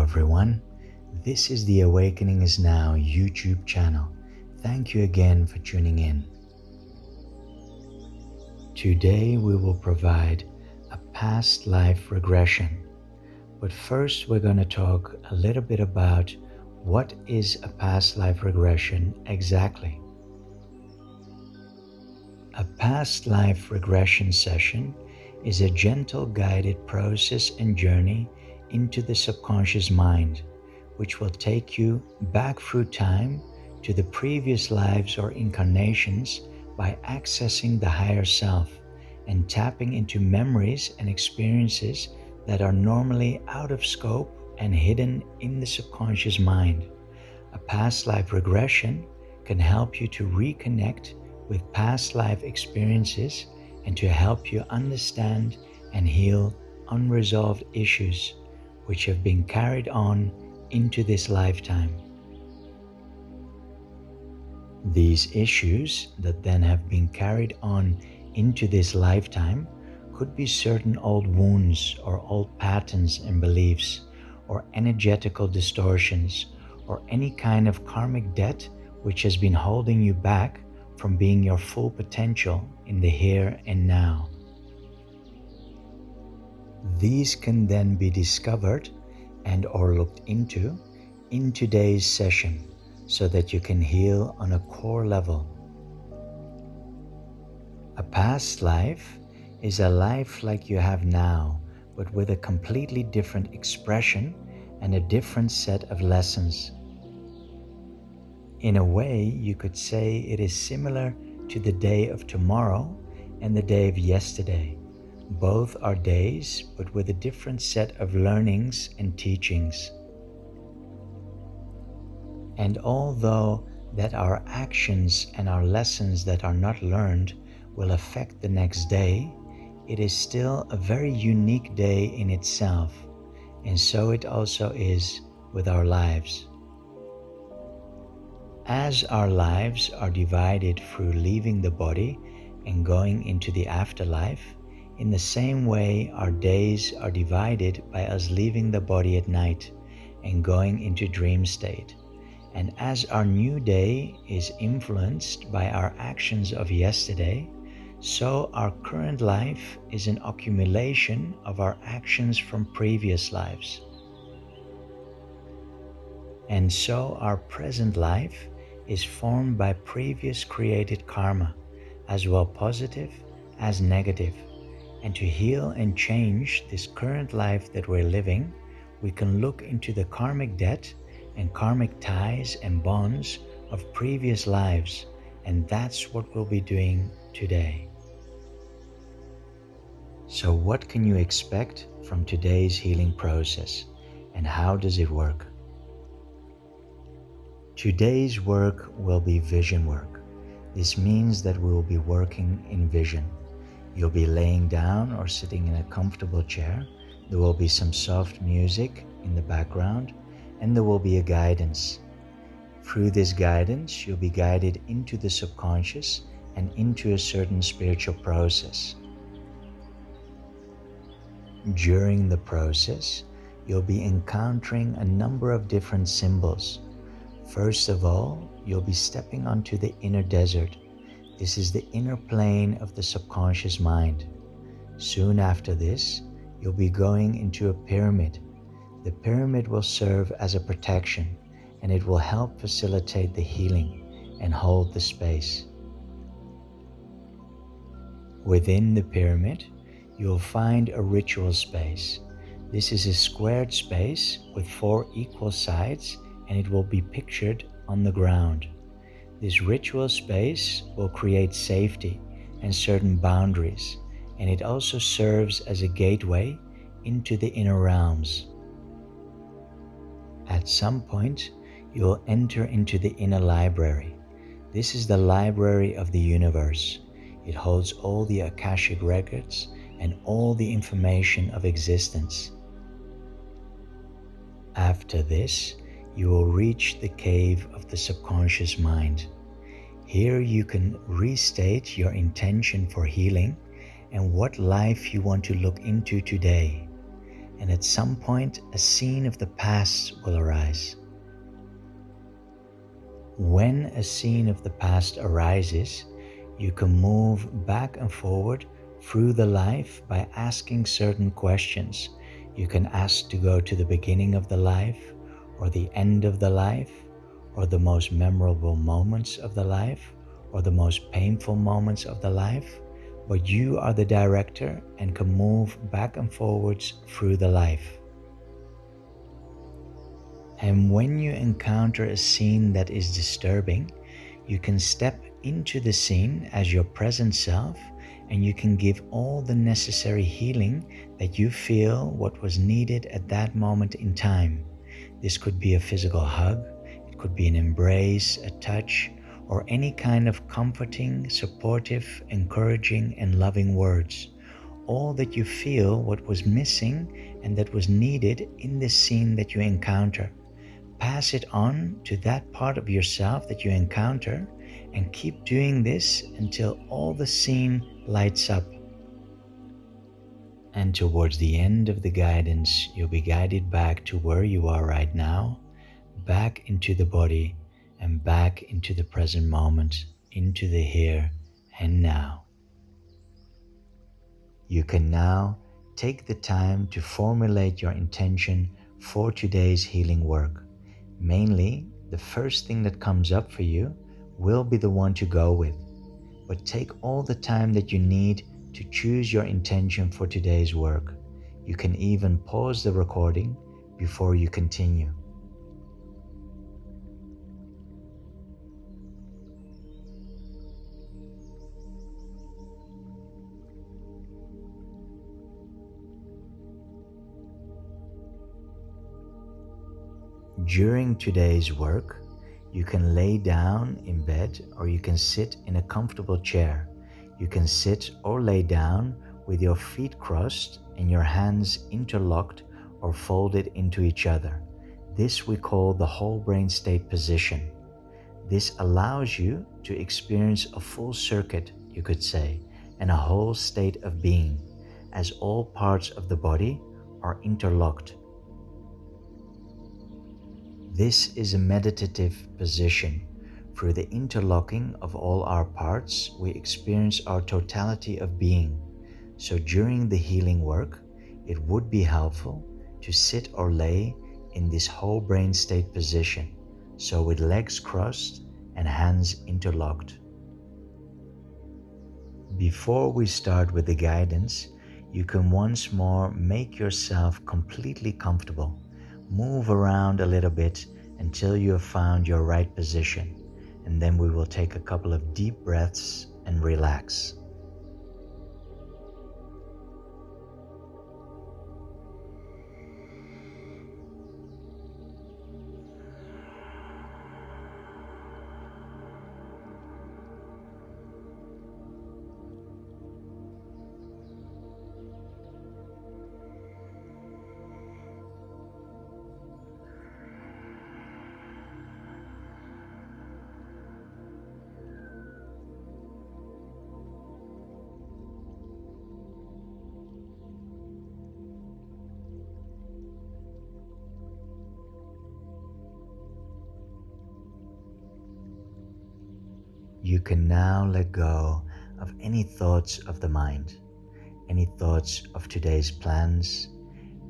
everyone. This is the Awakening is Now YouTube channel. Thank you again for tuning in. Today we will provide a past life regression. But first we're going to talk a little bit about what is a past life regression exactly. A past life regression session is a gentle guided process and journey into the subconscious mind, which will take you back through time to the previous lives or incarnations by accessing the higher self and tapping into memories and experiences that are normally out of scope and hidden in the subconscious mind. A past life regression can help you to reconnect with past life experiences and to help you understand and heal unresolved issues which have been carried on into this lifetime. These issues that then have been carried on into this lifetime could be certain old wounds or old patterns and beliefs or energetical distortions or any kind of karmic debt which has been holding you back from being your full potential in the here and now. These can then be discovered and or looked into in today's session so that you can heal on a core level. A past life is a life like you have now, but with a completely different expression and a different set of lessons. In a way, you could say it is similar to the day of tomorrow and the day of yesterday. Both are days, but with a different set of learnings and teachings. And although that our actions and our lessons that are not learned will affect the next day, it is still a very unique day in itself, and so it also is with our lives. As our lives are divided through leaving the body and going into the afterlife, in the same way our days are divided by us leaving the body at night and going into dream state. And as our new day is influenced by our actions of yesterday, so our current life is an accumulation of our actions from previous lives. And so our present life is formed by previous created karma, as well positive as negative. And to heal and change this current life that we're living, we can look into the karmic debt and karmic ties and bonds of previous lives, and that's what we'll be doing today. So what can you expect from today's healing process, and how does it work? Today's work will be vision work. This means that we will be working in vision. You'll be laying down or sitting in a comfortable chair. There will be some soft music in the background, and there will be a guidance. Through this guidance, you'll be guided into the subconscious and into a certain spiritual process. During the process, you'll be encountering a number of different symbols. First of all, you'll be stepping onto the inner desert. This is the inner plane of the subconscious mind. Soon after this, you'll be going into a pyramid. The pyramid will serve as a protection, and it will help facilitate the healing and hold the space. Within the pyramid, you'll find a ritual space. This is a squared space with 4 equal sides, and it will be pictured on the ground. This ritual space will create safety and certain boundaries, and it also serves as a gateway into the inner realms. At some point, you will enter into the inner library. This is the library of the universe. It holds all the Akashic records and all the information of existence. After this, you will reach the cave of the subconscious mind. Here you can restate your intention for healing and what life you want to look into today. and at some point a scene of the past will arise. When a scene of the past arises, you can move back and forward through the life by asking certain questions. You can ask to go to the beginning of the life, or the end of the life, or the most memorable moments of the life, or the most painful moments of the life. But you are the director and can move back and forwards through the life. And when you encounter a scene that is disturbing, you can step into the scene as your present self, and you can give all the necessary healing that you feel what was needed at that moment in time. This could be a physical hug, it could be an embrace, a touch, or any kind of comforting, supportive, encouraging, and loving words. All that you feel what was missing and that was needed in this scene that you encounter. Pass it on to that part of yourself that you encounter, and keep doing this until all the scene lights up. And towards the end of the guidance, you'll be guided back to where you are right now, back into the body, and back into the present moment, into the here and now. You can now take the time to formulate your intention for today's healing work. Mainly, the first thing that comes up for you will be the one to go with, but take all the time that you need to choose your intention for today's work. You can even pause the recording before you continue. During today's work, you can lay down in bed or you can sit in a comfortable chair. You can sit or lay down with your feet crossed and your hands interlocked or folded into each other. This we call the whole brain state position. This allows you to experience a full circuit, you could say, and a whole state of being, as all parts of the body are interlocked. This is a meditative position. Through the interlocking of all our parts, we experience our totality of being. So during the healing work, it would be helpful to sit or lay in this whole brain state position, so with legs crossed and hands interlocked. Before we start with the guidance, you can once more make yourself completely comfortable. Move around a little bit until you have found your right position, and then we will take a couple of deep breaths and relax. You can now let go of any thoughts of the mind, any thoughts of today's plans,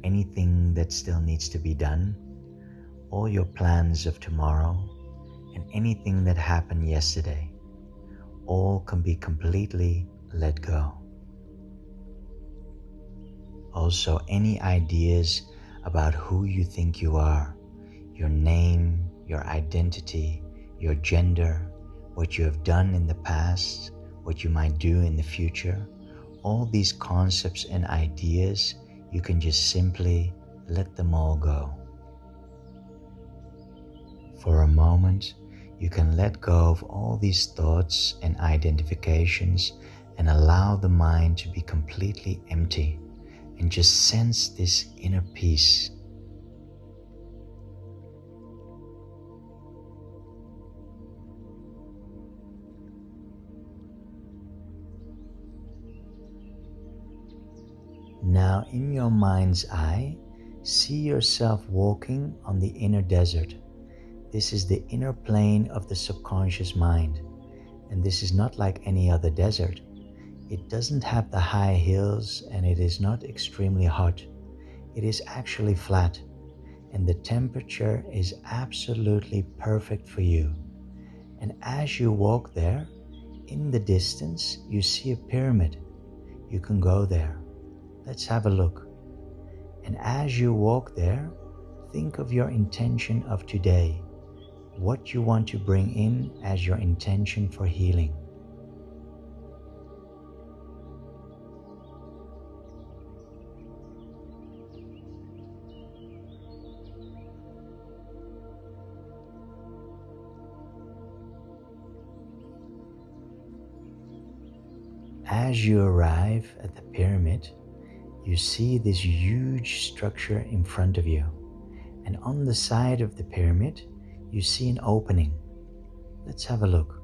anything that still needs to be done, all your plans of tomorrow, and anything that happened yesterday. All can be completely let go. Also, any ideas about who you think you are, your name, your identity, your gender, what you have done in the past, what you might do in the future, all these concepts and ideas, you can just simply let them all go. For a moment, you can let go of all these thoughts and identifications and allow the mind to be completely empty, and just sense this inner peace. Now Now in your mind's eye, see yourself walking on the inner desert. This is the inner plane of the subconscious mind, and this is not like any other desert. It doesn't have the high hills and it is not extremely hot. It is actually flat, and the temperature is absolutely perfect for you. And as you walk there, in the distance, you see a pyramid. You can go there. Let's have a look. And as you walk there, think of your intention of today, what you want to bring in as your intention for healing. As you arrive at the pyramid, you see this huge structure in front of you, and on the side of the pyramid, you see an opening. Let's have a look.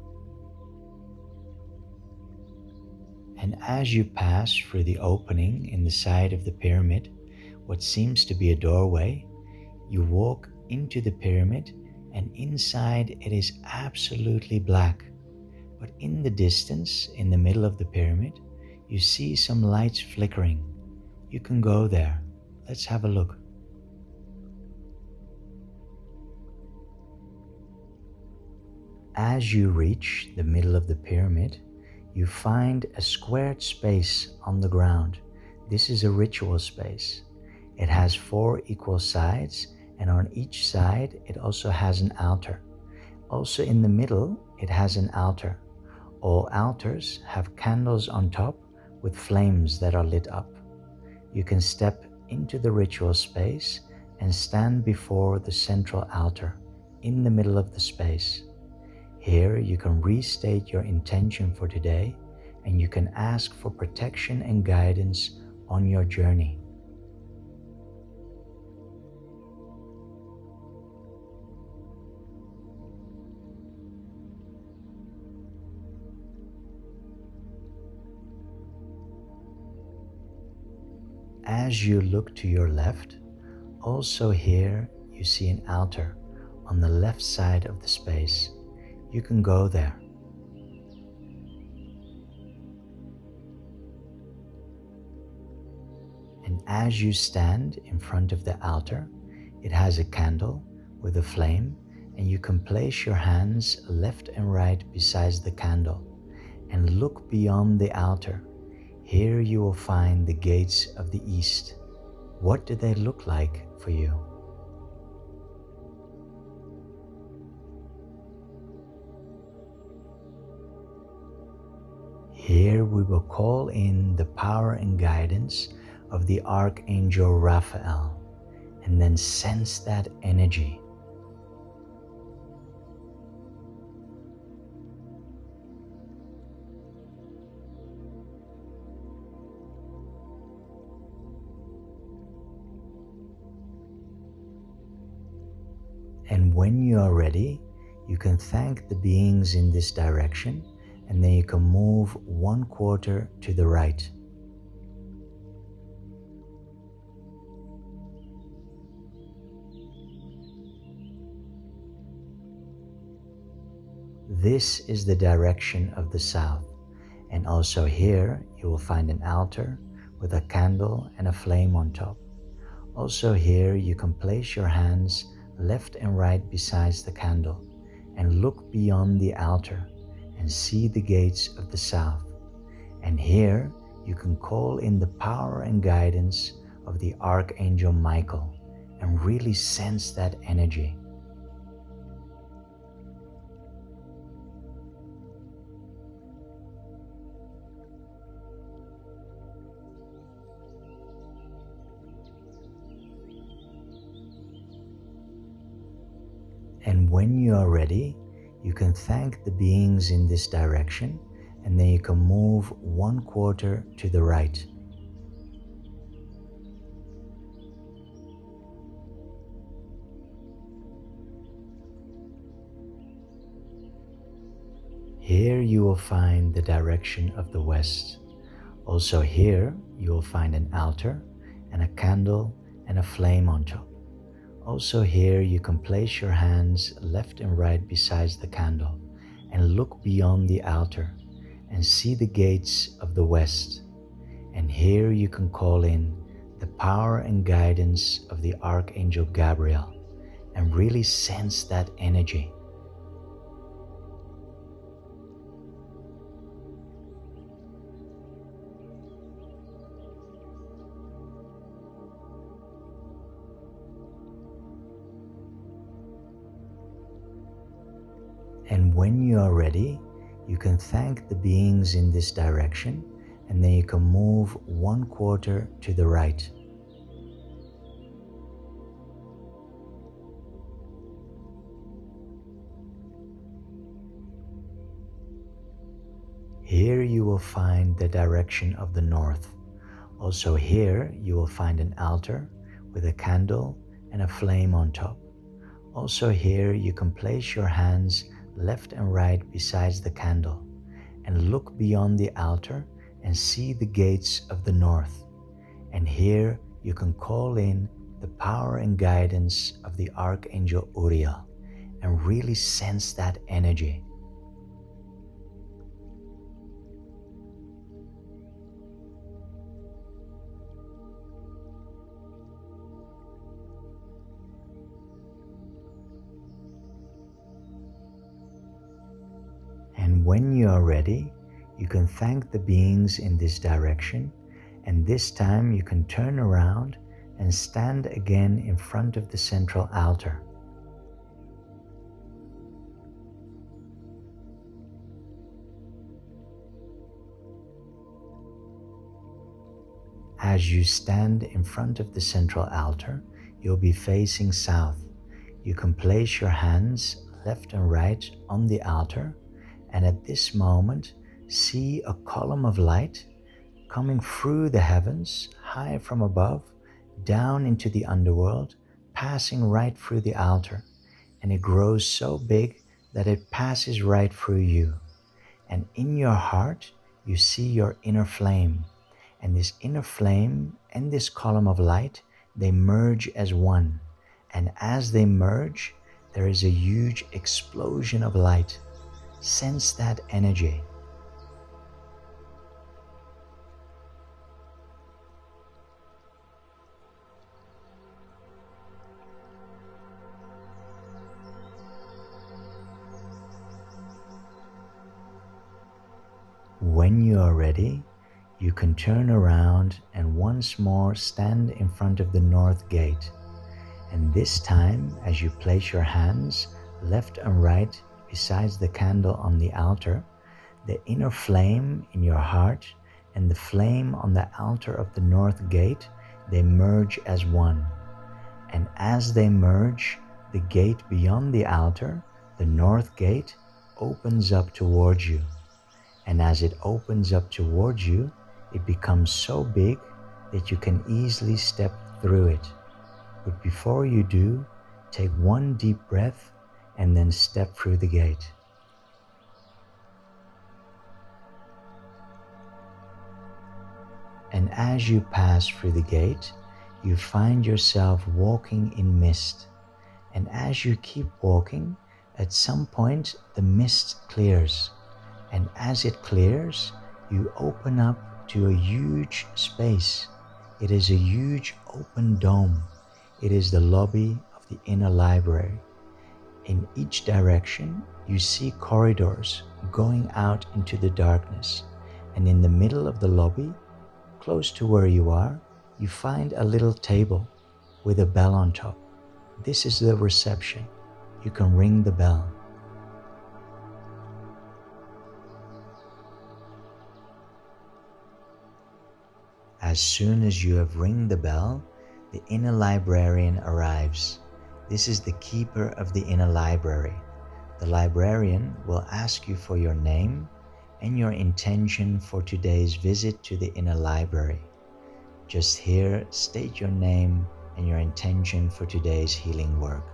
And as you pass through the opening in the side of the pyramid, what seems to be a doorway, you walk into the pyramid, and inside it is absolutely black. But in the distance, in the middle of the pyramid, you see some lights flickering. You can go there. Let's have a look. As you reach the middle of the pyramid, you find a squared space on the ground. This is a ritual space. It has 4 equal sides, and on each side it also has an altar. Also in the middle, it has an altar. All altars have candles on top with flames that are lit up. You can step into the ritual space and stand before the central altar in the middle of the space. Here you can restate your intention for today, and you can ask for protection and guidance on your journey. As you look to your left, also here you see an altar on the left side of the space. You can go there. And as you stand in front of the altar, it has a candle with a flame, and you can place your hands left and right beside the candle and look beyond the altar. Here you will find the gates of the east. What do they look like for you? Here we will call in the power and guidance of the Archangel Raphael, and then sense that energy. And when you are ready, you can thank the beings in this direction, and then you can move 1/4 to the right. This is the direction of the south, and also here you will find an altar with a candle and a flame on top. Also here you can place your hands left and right beside the candle and look beyond the altar and see the gates of the south. And here you can call in the power and guidance of the Archangel Michael and really sense that energy. And when you are ready, you can thank the beings in this direction, and then you can move 1/4 to the right. Here you will find the direction of the west. Also here you will find an altar and a candle and a flame on top. Also here you can place your hands left and right beside the candle and look beyond the altar and see the gates of the west. And here you can call in the power and guidance of the Archangel Gabriel and really sense that energy. And when you are ready, you can thank the beings in this direction, and then you can move 1/4 to the right. Here you will find the direction of the north. Also here you will find an altar with a candle and a flame on top. Also here you can place your hands left and right beside the candle and look beyond the altar and see the gates of the north. And here you can call in the power and guidance of the Archangel Uriel and really sense that energy. And when you are ready, you can thank the beings in this direction, and this time you can turn around and stand again in front of the central altar. As you stand in front of the central altar, you'll be facing south. You can place your hands left and right on the altar, and at this moment, see a column of light coming through the heavens, high from above, down into the underworld, passing right through the altar. And it grows so big that it passes right through you. And in your heart, you see your inner flame. And this inner flame and this column of light, they merge as one. And as they merge, there is a huge explosion of light. Sense that energy. When you are ready, you can turn around and once more stand in front of the north gate. And this time, as you place your hands left and right besides the candle on the altar, the inner flame in your heart and the flame on the altar of the north gate, they merge as one. And as they merge, the gate beyond the altar, the north gate, opens up towards you. And as it opens up towards you, it becomes so big that you can easily step through it. But before you do, take one deep breath and then step through the gate. And as you pass through the gate, you find yourself walking in mist. And as you keep walking, at some point the mist clears. And as it clears, you open up to a huge space. It is a huge open dome. It is the lobby of the inner library. In each direction, you see corridors going out into the darkness. And in the middle of the lobby, close to where you are, you find a little table with a bell on top. This is the reception. You can ring the bell. As soon as you have ring the bell, the inner librarian arrives. This is the keeper of the inner library. The librarian will ask you for your name and your intention for today's visit to the inner library. Just here, state your name and your intention for today's healing work.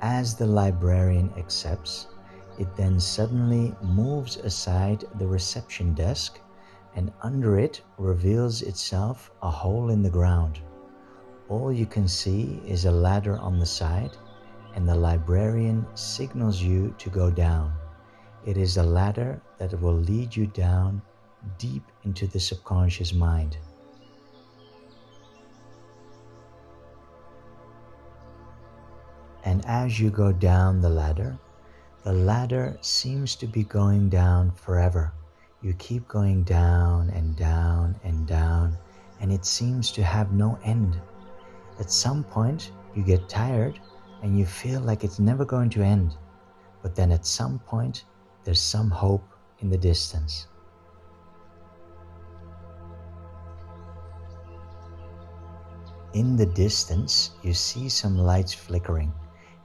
As the librarian accepts, it then suddenly moves aside the reception desk, and under it reveals itself a hole in the ground. All you can see is a ladder on the side, and the librarian signals you to go down. It is a ladder that will lead you down deep into the subconscious mind. And as you go down the ladder seems to be going down forever. You keep going down and down and down, and it seems to have no end. At some point, you get tired and you feel like it's never going to end. But then at some point, there's some hope in the distance. In the distance, you see some lights flickering,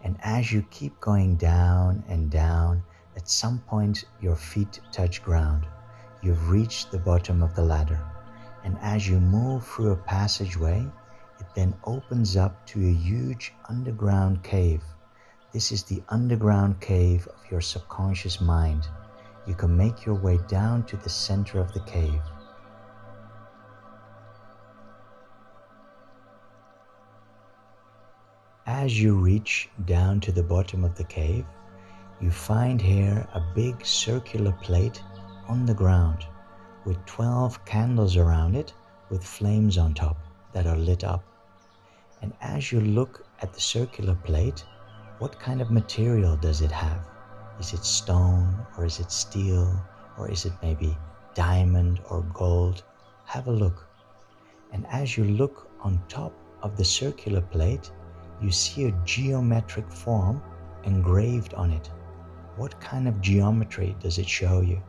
and as you keep going down and down, at some point your feet touch ground. You've reached the bottom of the ladder, and as you move through a passageway, it then opens up to a huge underground cave. This is the underground cave of your subconscious mind. You can make your way down to the center of the cave. As you reach down to the bottom of the cave, you find here a big circular plate on the ground with 12 candles around it with flames on top that are lit up. And as you look at the circular plate, what kind of material does it have? Is it stone, or is it steel, or is it maybe diamond or gold? Have a look. And as you look on top of the circular plate, you see a geometric form engraved on it. What kind of geometry does it show you?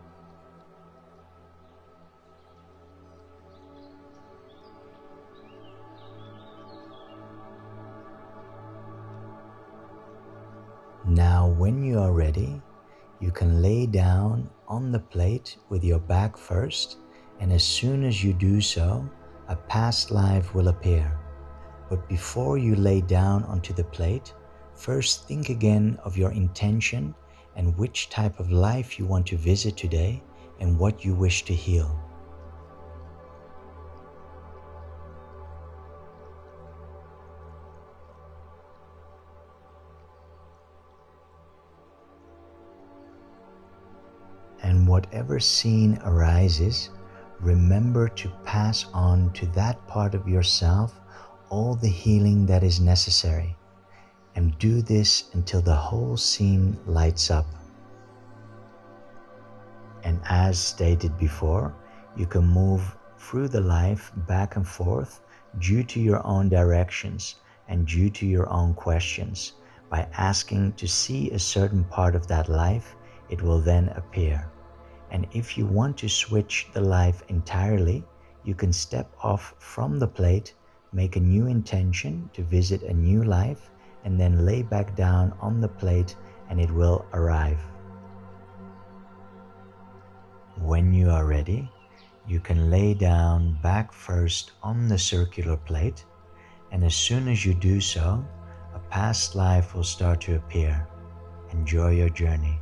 Now, when you are ready, you can lay down on the plate with your back first, and as soon as you do so, a past life will appear. But before you lay down onto the plate, first think again of your intention and which type of life you want to visit today and what you wish to heal. And whatever scene arises, remember to pass on to that part of yourself all the healing that is necessary. And do this until the whole scene lights up. And as stated before, you can move through the life back and forth due to your own directions and due to your own questions. By asking to see a certain part of that life, it will then appear. And if you want to switch the life entirely, you can step off from the plate, make a new intention to visit a new life, and then lay back down on the plate and it will arrive. When you are ready, you can lay down back first on the circular plate, and as soon as you do so, a past life will start to appear. Enjoy your journey.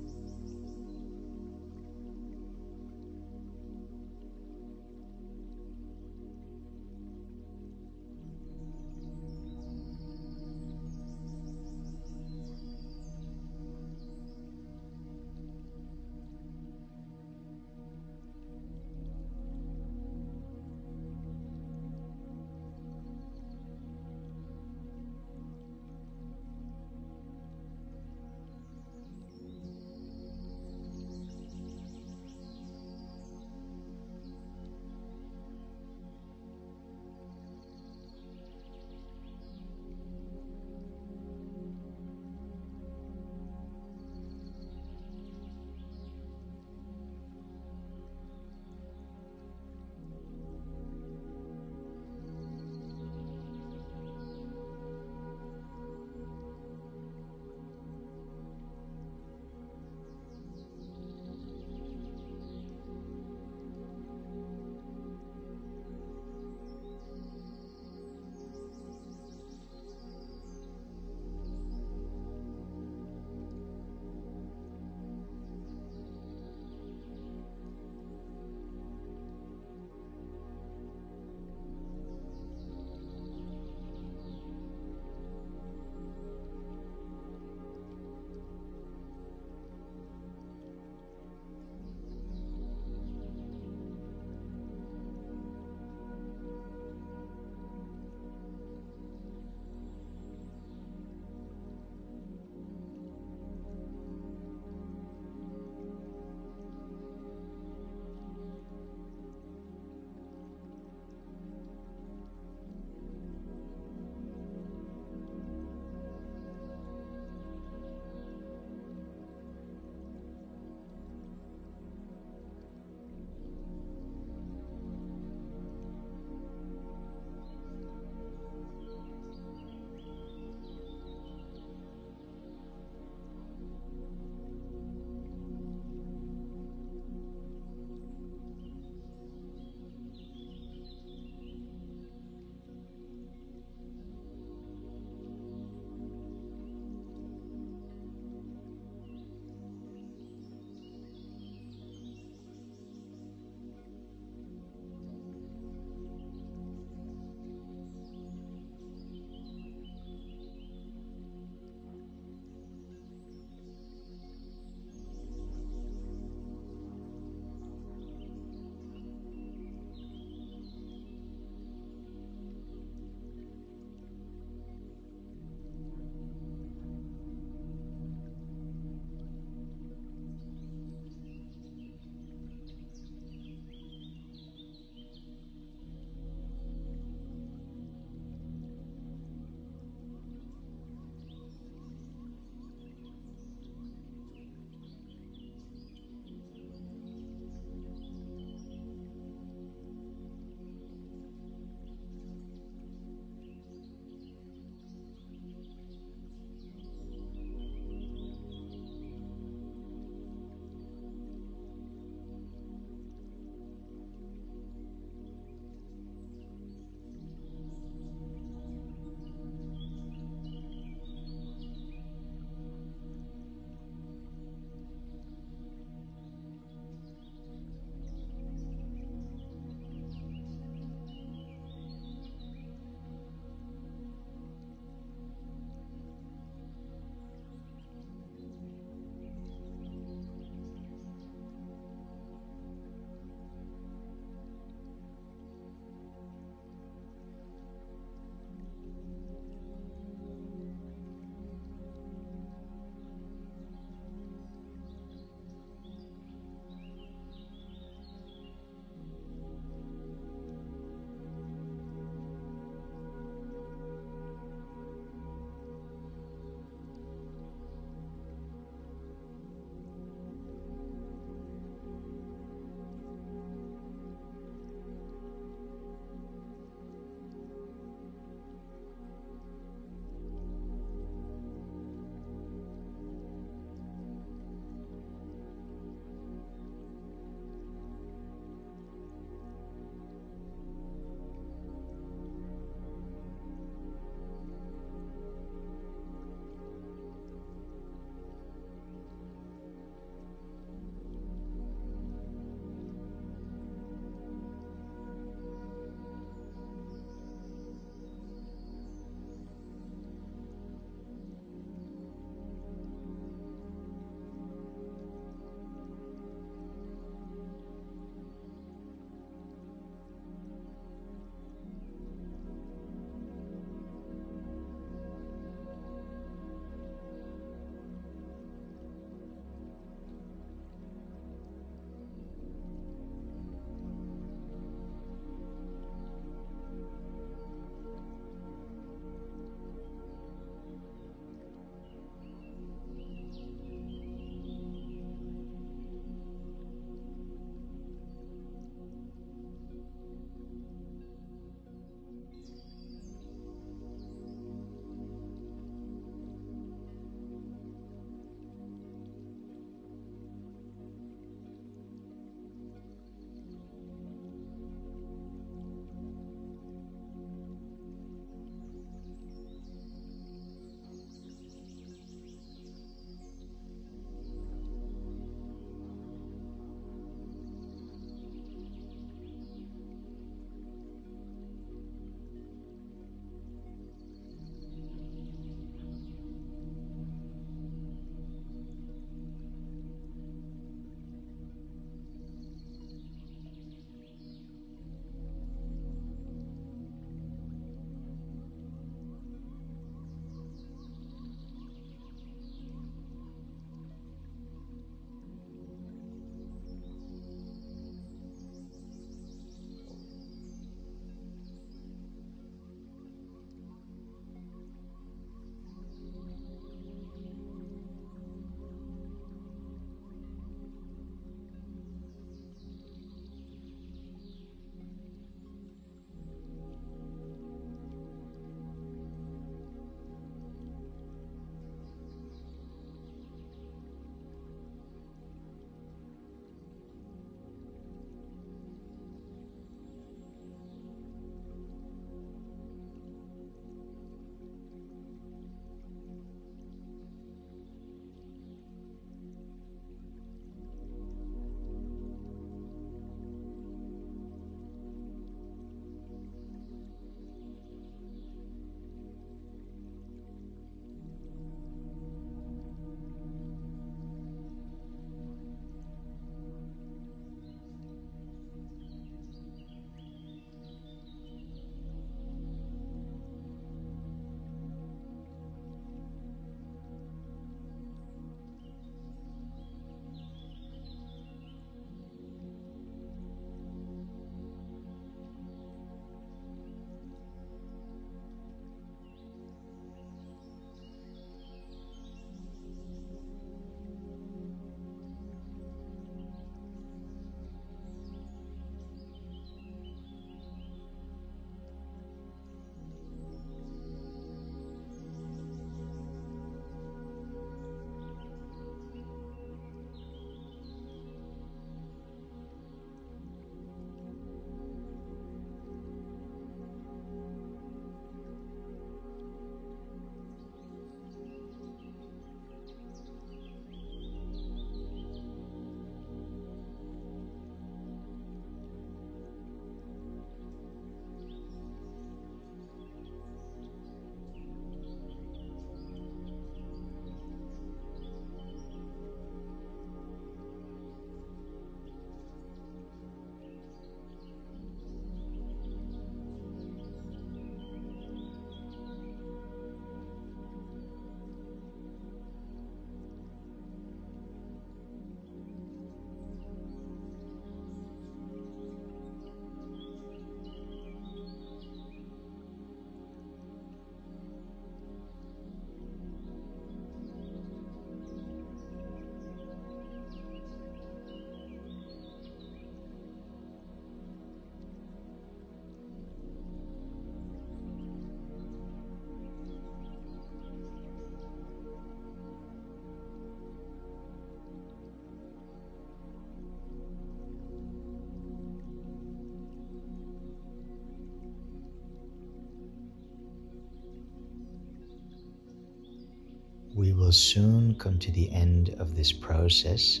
will soon come to the end of this process.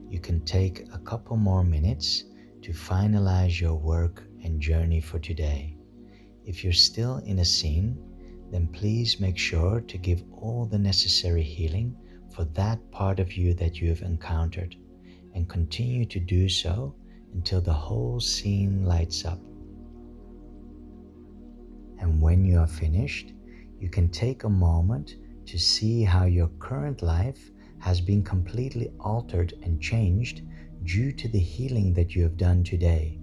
You can take a couple more minutes to finalize your work and journey for today. If you're still in a scene, then please make sure to give all the necessary healing for that part of you that you have encountered, and continue to do so until the whole scene lights up. And when you are finished, you can take a moment to see how your current life has been completely altered and changed due to the healing that you have done today.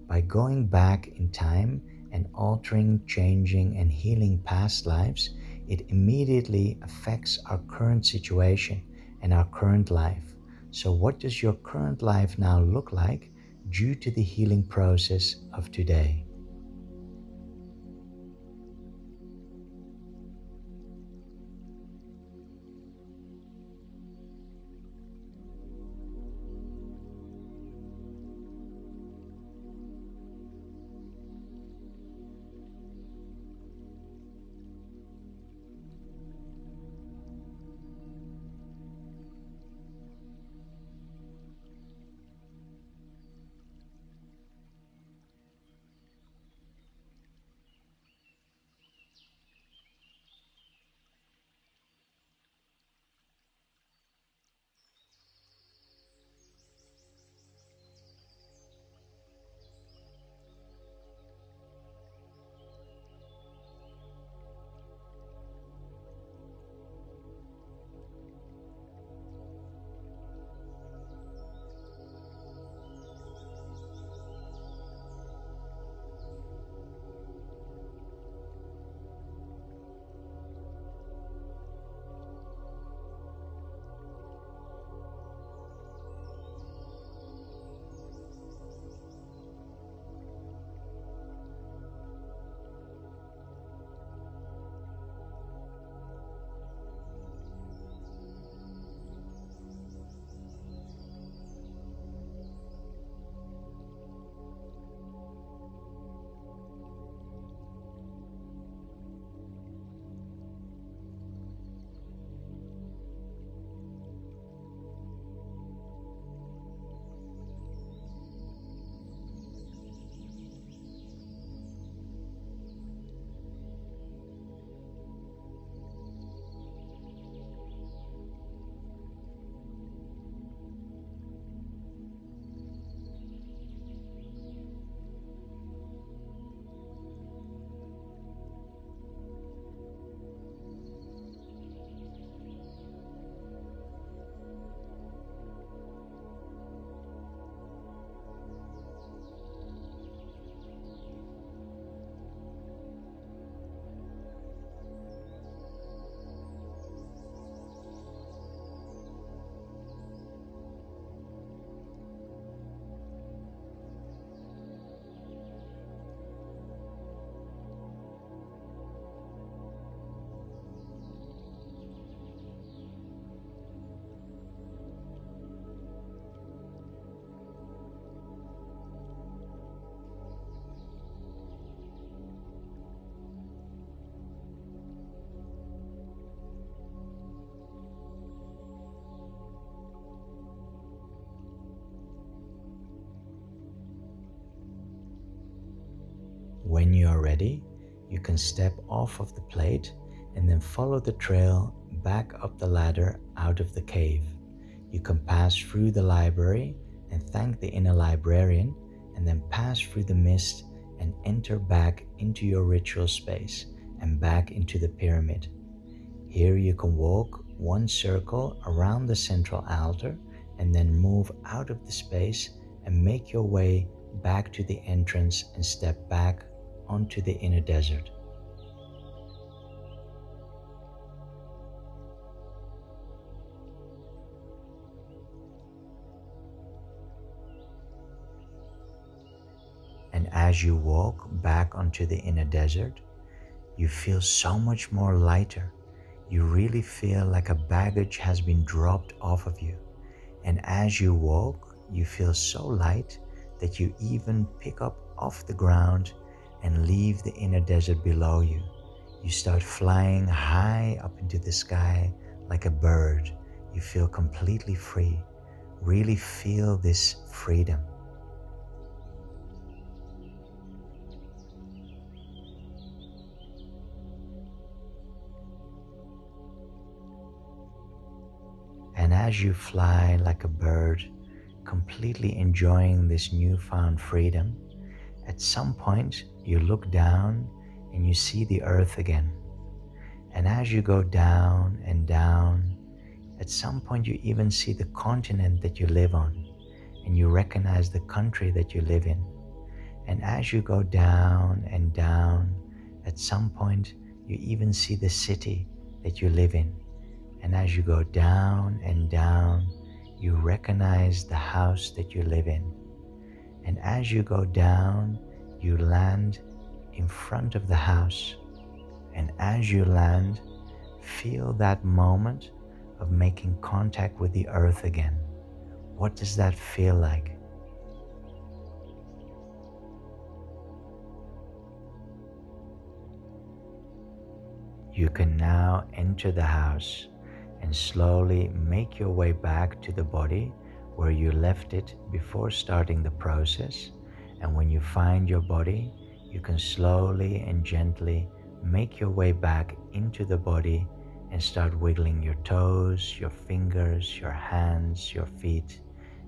By going back in time and altering, changing, and healing past lives, it immediately affects our current situation and our current life. So what does your current life now look like due to the healing process of today? When you are ready, you can step off of the plate and then follow the trail back up the ladder out of the cave. You can pass through the library and thank the inner librarian, and then pass through the mist and enter back into your ritual space and back into the pyramid. Here you can walk one circle around the central altar and then move out of the space and make your way back to the entrance and step back onto the inner desert. And as you walk back onto the inner desert, you feel so much more lighter. You really feel like a baggage has been dropped off of you. And as you walk, you feel so light that you even pick up off the ground and leave the inner desert below you. You start flying high up into the sky like a bird. You feel completely free. Really feel this freedom. And as you fly like a bird, completely enjoying this newfound freedom, at some point you look down and you see the earth again. And as you go down and down, at some point you even see the continent that you live on, and you recognize the country that you live in. And as you go down and down, at some point you even see the city that you live in. And as you go down and down, you recognize the house that you live in. And as you go down, you land in front of the house. And as you land, feel that moment of making contact with the earth again. What does that feel like? You can now enter the house and slowly make your way back to the body where you left it before starting the process. And when you find your body, you can slowly and gently make your way back into the body and start wiggling your toes, your fingers, your hands, your feet,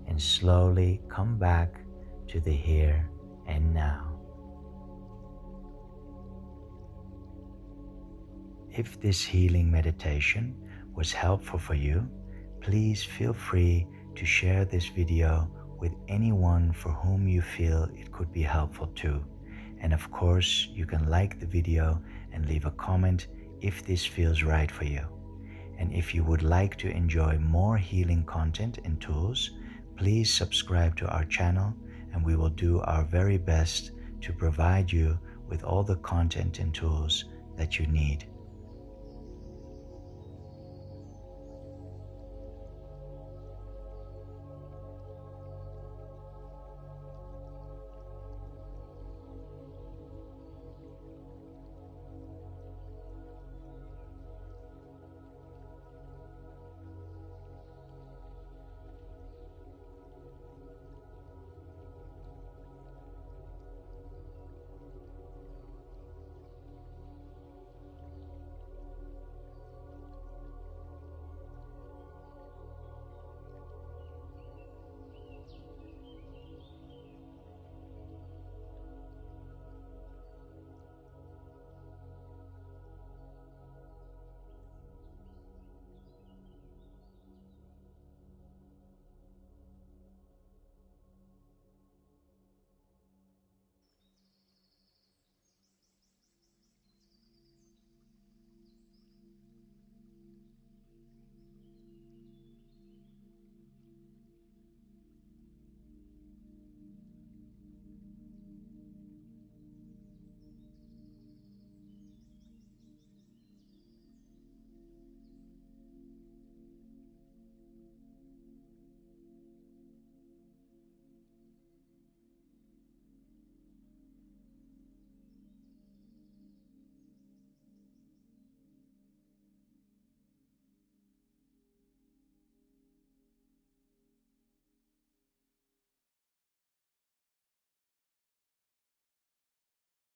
and slowly come back to the here and now. If this healing meditation was helpful for you, please feel free to share this video with anyone for whom you feel it could be helpful too. And of course, you can like the video and leave a comment if this feels right for you. And if you would like to enjoy more healing content and tools, please subscribe to our channel, and we will do our very best to provide you with all the content and tools that you need.